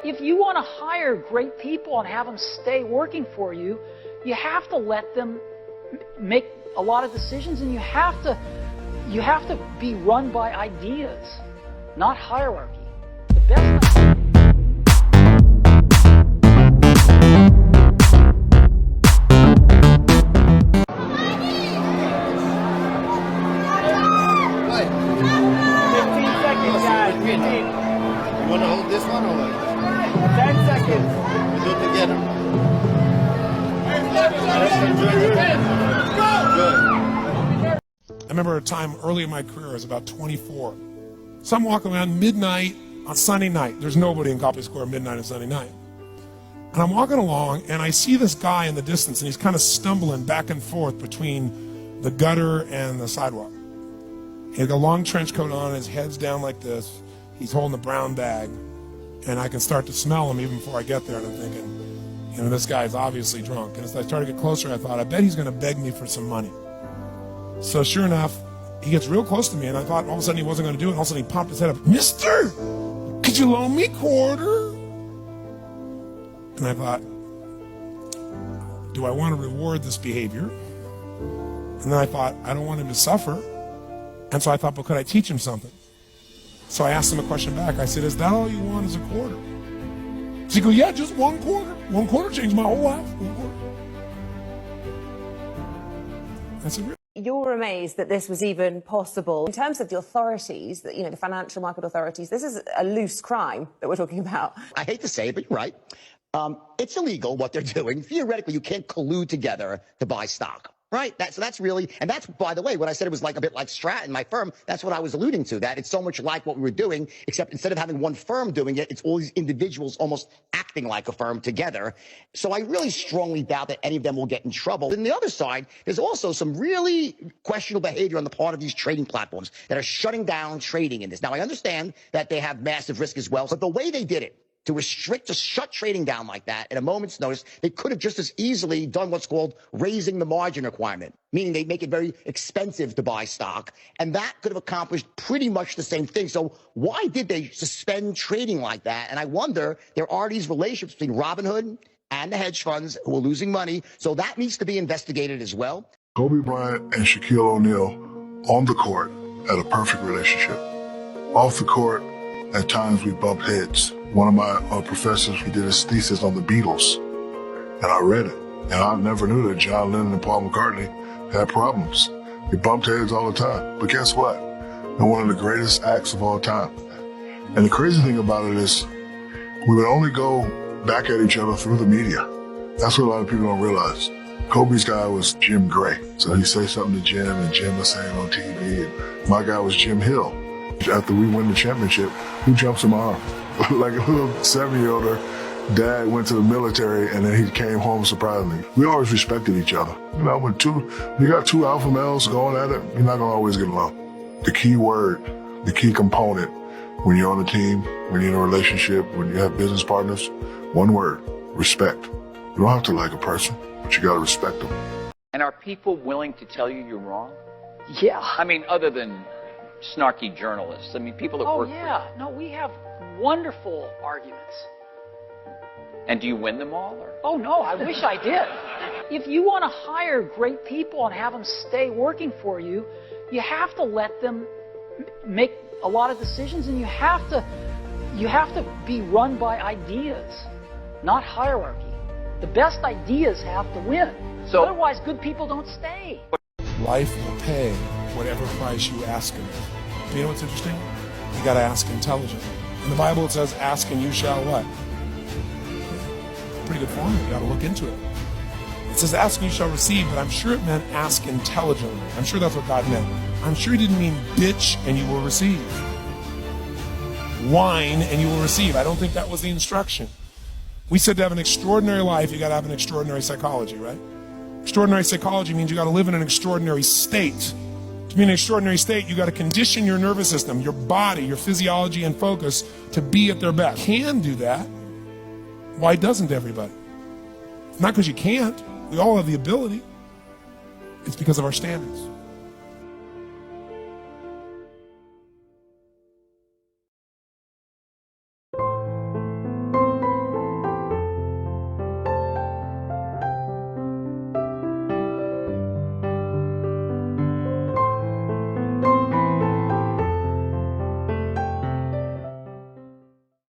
If you want to hire great people and have them stay working for you, you have to let them make a lot of decisions, and you have to be run by ideas, not hierarchy. The best You want to hold this one or what? 10 seconds. We'll do it together. Good. I remember a time early in my career, I was about 24. So I'm walking around midnight on Sunday night. There's nobody in Copley Square midnight on Sunday night. And I'm walking along, and I see this guy in the distance, and he's kind of stumbling back and forth between the gutter and the sidewalk. He's got a long trench coat on, his head's down like this. He's holding a brown bag, and I can start to smell him even before I get there, and I'm thinking, you know, this guy's obviously drunk. And as I started to get closer, I thought, I bet he's going to beg me for some money. So sure enough, he gets real close to me, and I thought all of a sudden he wasn't going to do it, and all of a sudden he popped his head up, "Mister, could you loan me a quarter?" And I thought, do I want to reward this behavior? And then I thought, I don't want him to suffer. And so I thought, but could I teach him something? So I asked him a question back. I said, is that all you want is a quarter? So he goes, yeah, just one quarter. One quarter changed my whole life. One quarter. I said, really? You're amazed that this was even possible. In terms of the authorities, the financial market authorities, this is a loose crime that we're talking about. I hate to say it, but you're right. It's illegal what they're doing. Theoretically, you can't collude together to buy stock. Right. So that's really, and that's, by the way, when I said it was like a bit like Stratton, my firm, that's what I was alluding to, that it's so much like what we were doing, except instead of having one firm doing it, it's all these individuals almost acting like a firm together. So I really strongly doubt that any of them will get in trouble. On the other side, there's also some really questionable behavior on the part of these trading platforms that are shutting down trading in this. Now, I understand that they have massive risk as well, but the way they did it, to shut trading down like that at a moment's notice, they could have just as easily done what's called raising the margin requirement, meaning they make it very expensive to buy stock. And that could have accomplished pretty much the same thing. So why did they suspend trading like that? And I wonder, there are these relationships between Robinhood and the hedge funds who are losing money. So that needs to be investigated as well. Kobe Bryant and Shaquille O'Neal on the court had a perfect relationship. Off the court, at times we bumped heads. One of my professors, he did his thesis on the Beatles, and I read it. And I never knew that John Lennon and Paul McCartney had problems. They bumped heads all the time. But guess what? They're one of the greatest acts of all time. And the crazy thing about it is, we would only go back at each other through the media. That's what a lot of people don't realize. Kobe's guy was Jim Gray. So he'd say something to Jim, and Jim would say it on TV. And my guy was Jim Hill. After we win the championship, who jumps in my arm? Like a little 7-year-old, her dad went to the military and then he came home surprisingly. We always respected each other. You know, when you got two alpha males going at it, you're not gonna always get along. The key word, the key component when you're on a team, when you're in a relationship, when you have business partners, one word, respect. You don't have to like a person, but you gotta respect them. And are people willing to tell you you're wrong? Yeah. I mean, other than snarky journalists. I mean, people that work for you. No, we have wonderful arguments. And do you win them all? Or? Oh, no, I wish I did. If you want to hire great people and have them stay working for you, you have to let them make a lot of decisions, and you have to be run by ideas, not hierarchy. The best ideas have to win. So otherwise, good people don't stay. Life will pay whatever price you ask him. You know what's interesting? You got to ask intelligently. In the Bible it says, ask and you shall what? Pretty good formula. You got to look into it. It says, ask and you shall receive, but I'm sure it meant ask intelligently. I'm sure that's what God meant. I'm sure he didn't mean bitch and you will receive. Whine and you will receive. I don't think that was the instruction. We said to have an extraordinary life, you got to have an extraordinary psychology, right? Extraordinary psychology means you got to live in an extraordinary state. To be in an extraordinary state, you got to condition your nervous system, your body, your physiology and focus to be at their best. Can do that. Why doesn't everybody? It's not because you can't. We all have the ability. It's because of our standards.